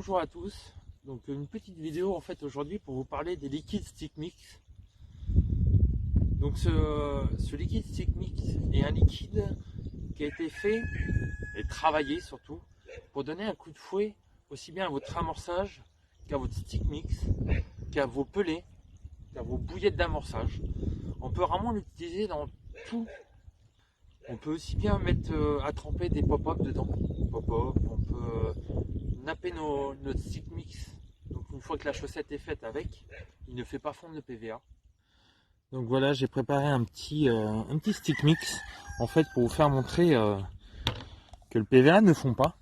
bonjour à tous. Donc une petite vidéo en fait aujourd'hui pour vous parler des liquides stick mix. Donc ce liquide stick mix est un liquide qui a été fait et travaillé surtout pour donner un coup de fouet aussi bien à votre amorçage qu'à votre stick mix, qu'à vos pelets, qu'à vos bouillettes d'amorçage. On peut vraiment l'utiliser dans tout. On peut aussi bien mettre à tremper des pop-up dedans. Pop-up, on peut napper notre stick mix. Donc une fois que la chaussette est faite avec, il ne fait pas fondre le PVA. Donc voilà, j'ai préparé un petit stick mix en fait pour vous faire montrer que le PVA ne fond pas.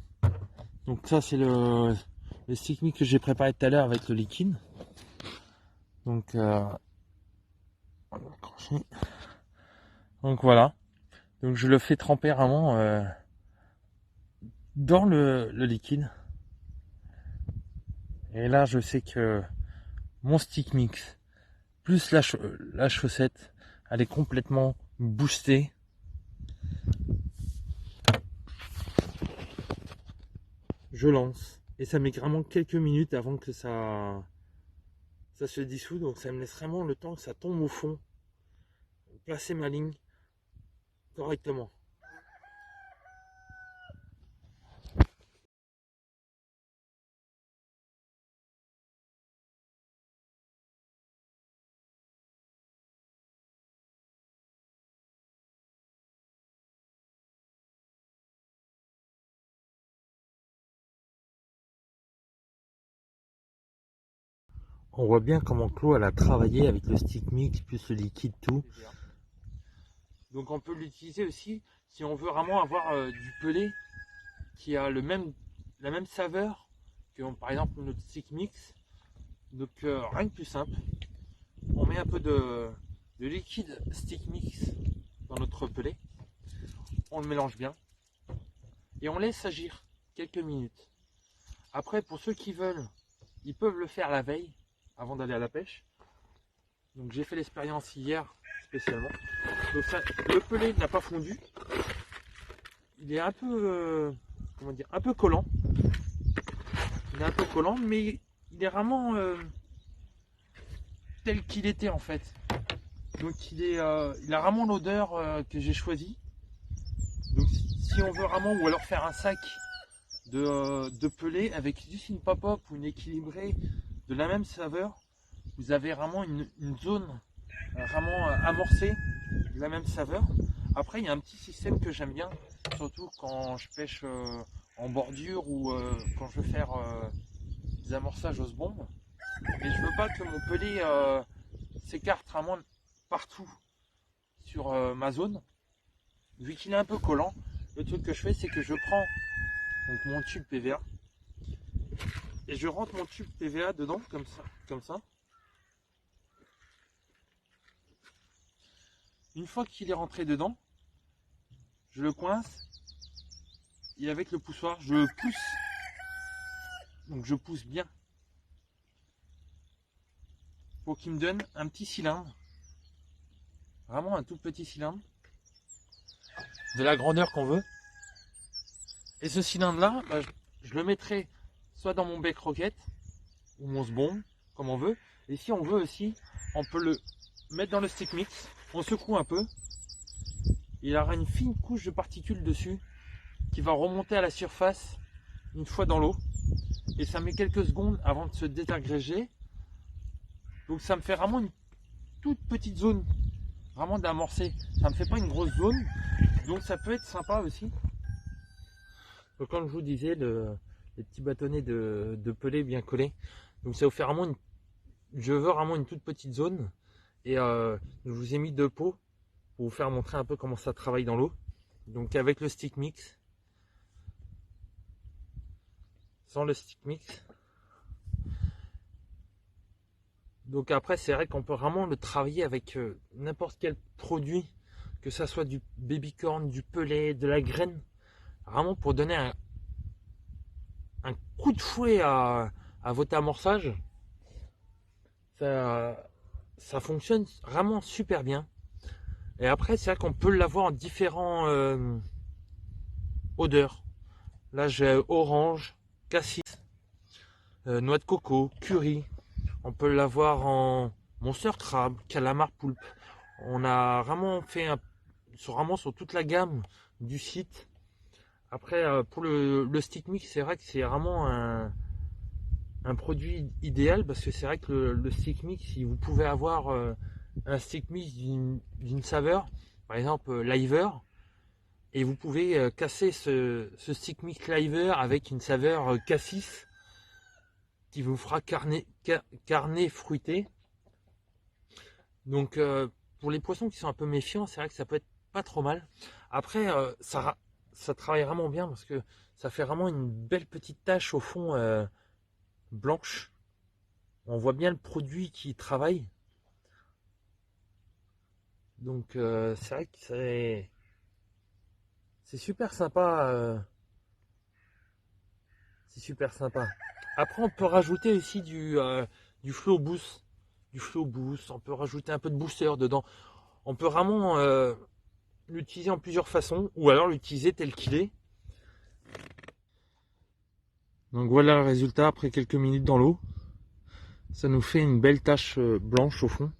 Donc ça c'est le stick mix que j'ai préparé tout à l'heure avec le liquide. Donc voilà. Donc je le fais tremper vraiment dans le liquide. Et là je sais que mon stick mix plus la chaussette, elle est complètement boostée. Je lance et ça met vraiment quelques minutes avant que ça se dissout, donc ça me laisse vraiment le temps que ça tombe au fond, placer ma ligne correctement. On voit bien comment Chloé elle a travaillé avec le stick mix plus le liquide tout. Donc on peut l'utiliser aussi si on veut vraiment avoir du pelé qui a la même saveur que par exemple notre stick mix. Donc rien de plus simple, on met un peu de liquide stick mix dans notre pelé, on le mélange bien et on laisse agir quelques minutes. Après pour ceux qui veulent, ils peuvent le faire la veille avant d'aller à la pêche. Donc j'ai fait l'expérience hier spécialement. Donc ça, le pelé n'a pas fondu. Il est un peu comment dire, un peu collant. Il est un peu collant, mais il est vraiment tel qu'il était en fait. Donc il a vraiment l'odeur que j'ai choisi. Donc si on veut vraiment, ou alors faire un sac de pelé avec juste une pop-up ou une équilibrée de la même saveur, vous avez vraiment une zone vraiment amorcée de la même saveur. Après il y a un petit système que j'aime bien, surtout quand je pêche en bordure ou quand je veux faire des amorçages aux bombes. Mais je veux pas que mon pelé s'écarte vraiment partout sur ma zone. Vu qu'il est un peu collant, le truc que je fais c'est que je prends donc mon tube PVA et je rentre mon tube PVA dedans comme ça. Une fois qu'il est rentré dedans, je le coince et avec le poussoir je pousse. Donc je pousse bien pour qu'il me donne un petit cylindre, vraiment un tout petit cylindre de la grandeur qu'on veut. Et ce cylindre là, bah, je le mettrai soit dans mon bec roquette ou mon sbombe comme on veut. Et si on veut aussi, on peut le mettre dans le stick mix, on secoue un peu, il aura une fine couche de particules dessus qui va remonter à la surface une fois dans l'eau et ça met quelques secondes avant de se désagréger. Donc ça me fait vraiment une toute petite zone vraiment d'amorcer, ça me fait pas une grosse zone, donc ça peut être sympa aussi. Donc comme je vous disais, les petits bâtonnets de pelé bien collés, donc ça vous fait vraiment je veux vraiment une toute petite zone et je vous ai mis 2 pots pour vous faire montrer un peu comment ça travaille dans l'eau. Donc avec le stick mix, sans le stick mix. Donc après c'est vrai qu'on peut vraiment le travailler avec n'importe quel produit, que ça soit du baby corn, du pelé, de la graine, vraiment pour donner un coup de fouet à votre amorçage. Ça fonctionne vraiment super bien. Et après c'est vrai qu'on peut l'avoir en différents odeurs. Là j'ai orange, cassis. noix de coco, curry. On peut l'avoir en monster crab, calamar poulpe. On a vraiment fait vraiment sur toute la gamme du site. Après, pour le stick mix, c'est vrai que c'est vraiment un produit idéal parce que c'est vrai que le stick mix, si vous pouvez avoir un stick mix d'une saveur, par exemple liver, et vous pouvez casser ce stick mix liver avec une saveur cassis qui vous fera carnet fruité. Donc pour les poissons qui sont un peu méfiants, c'est vrai que ça peut être pas trop mal. Après, ça travaille vraiment bien parce que ça fait vraiment une belle petite tache au fond blanche. On voit bien le produit qui travaille. Donc c'est vrai que c'est super sympa. C'est super sympa. Après, on peut rajouter aussi du flow boost. On peut rajouter un peu de booster dedans. On peut vraiment l'utiliser en plusieurs façons ou alors l'utiliser tel qu'il est. Donc voilà le résultat après quelques minutes dans l'eau. Ça nous fait une belle tache blanche au fond.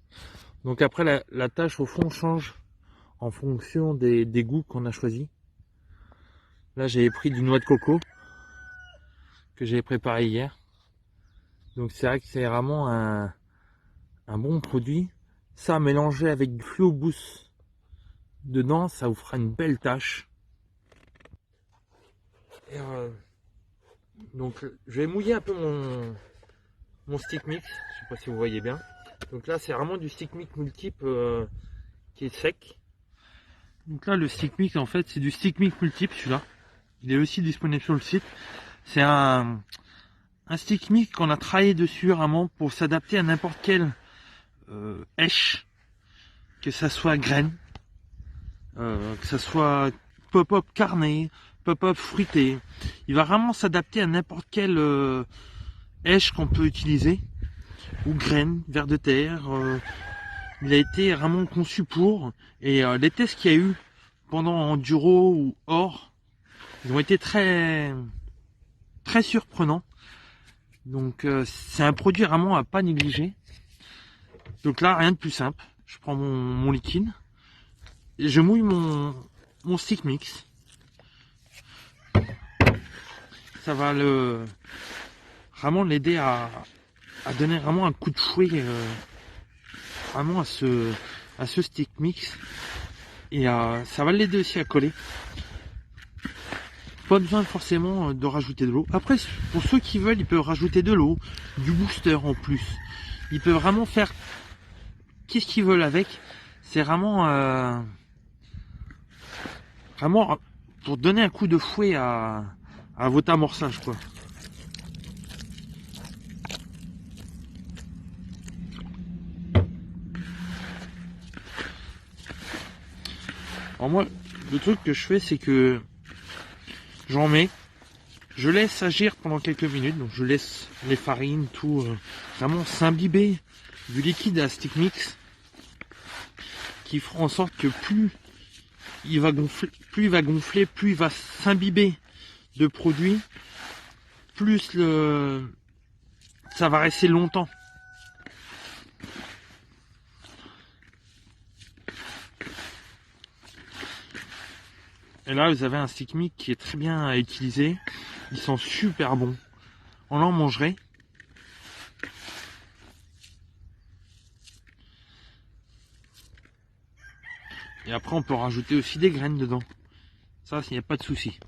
Donc après la tache au fond change en fonction des goûts qu'on a choisi. Là j'ai pris du noix de coco que j'ai préparé hier. Donc c'est vrai que c'est vraiment un bon produit. Ça mélangé avec du Flow Boost dedans, ça vous fera une belle tache. Et donc je vais mouiller un peu mon stick mix. Je sais pas si vous voyez bien. Donc là c'est vraiment du stick mix multiple qui est sec. Donc là le stick mix en fait c'est du stick mix multiple celui-là. Il est aussi disponible sur le site. C'est un stick mix qu'on a travaillé dessus vraiment pour s'adapter à n'importe quelle hèche, que ça soit graine, que ça soit pop-up carné, pop-up fruité. Il va vraiment s'adapter à n'importe quelle hèche qu'on peut utiliser, ou graine, vers de terre. Il a été vraiment conçu pour, et les tests qu'il y a eu pendant Enduro ou Or, ils ont été très surprenants. Donc c'est un produit vraiment à pas négliger. Donc là rien de plus simple, je prends mon liquide et je mouille mon stick mix. Ça va vraiment l'aider à donner vraiment un coup de fouet vraiment à ce stick mix, et ça va l'aider aussi à coller. Pas besoin forcément de rajouter de l'eau. Après pour ceux qui veulent, ils peuvent rajouter de l'eau, du booster en plus. Ils peuvent vraiment faire qu'est-ce qu'ils veulent avec. C'est vraiment pour donner un coup de fouet à votre amorçage quoi. Alors moi le truc que je fais c'est que j'en mets, je laisse agir pendant quelques minutes, donc je laisse les farines tout vraiment s'imbiber du liquide à stick mix, qui fera en sorte que plus il va gonfler, plus il va s'imbiber de produits, plus ça va rester longtemps. Et là vous avez un stick mix qui est très bien à utiliser, ils sont super bons, on en mangerait. Et après on peut rajouter aussi des graines dedans, ça il n'y a pas de souci.